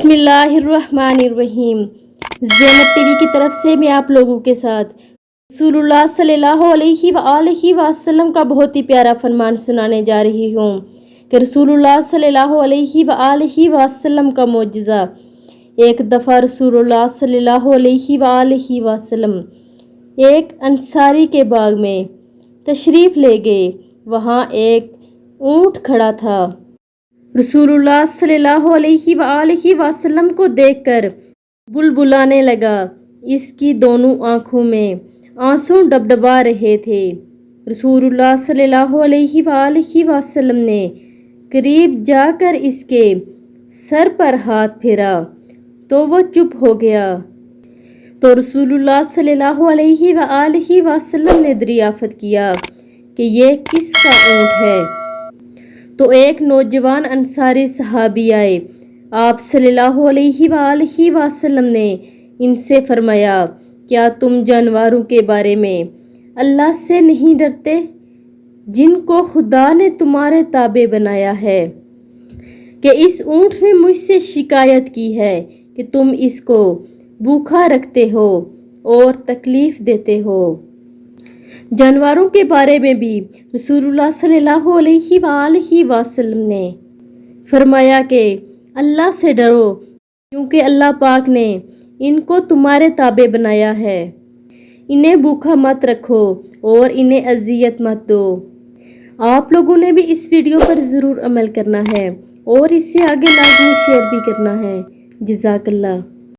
बिस्मिल्लाहिर्रहमानिर्रहीम। ज़ेनब टीवी की तरफ से मैं आप लोगों के साथ रसूलुल्लाह सल्लल्लाहु अलैहि वसल्लम का बहुत ही प्यारा फरमान सुनाने जा रही हूँ कि रसूलुल्लाह सल्लल्लाहु अलैहि वसल्लम का मोजज़ा। एक दफ़ा रसूलुल्लाह सल्लल्लाहु अलैहि वसल्लम एक अंसारी के बाग में तशरीफ़ ले गए। वहाँ एक ऊँट खड़ा था। रसूलुल्लाह सल्लल्लाहु अलैहि वसल्लम को देखकर बुलबुलाने लगा। इसकी दोनों आँखों में आंसू डबडबा रहे थे। रसूलुल्लाह सल्लल्लाहु अलैहि वसल्लम ने करीब जाकर इसके सर पर हाथ फेरा तो वो चुप हो गया। तो रसूलुल्लाह सल्लल्लाहु अलैहि वसल्लम ने दरियाफ़त किया कि ये किसका ऊँट है। तो एक नौजवान अंसारी सहाबी आए। आप सल्लल्लाहु अलैहि वसल्लम ने इनसे फरमाया, क्या तुम जानवरों के बारे में अल्लाह से नहीं डरते जिनको खुदा ने तुम्हारे ताबे बनाया है? कि इस ऊँट ने मुझसे शिकायत की है कि तुम इसको भूखा रखते हो और तकलीफ़ देते हो। जानवरों के बारे में भी रसूलुल्लाह सल्लल्लाहु अलैहि वसल्लम ने फरमाया कि अल्लाह से डरो क्योंकि अल्लाह पाक ने इनको तुम्हारे ताबे बनाया है। इन्हें भूखा मत रखो और इन्हें अजियत मत दो। आप लोगों ने भी इस वीडियो पर ज़रूर अमल करना है और इसे आगे लाजमी शेयर भी करना है। जज़ाकल्लाह।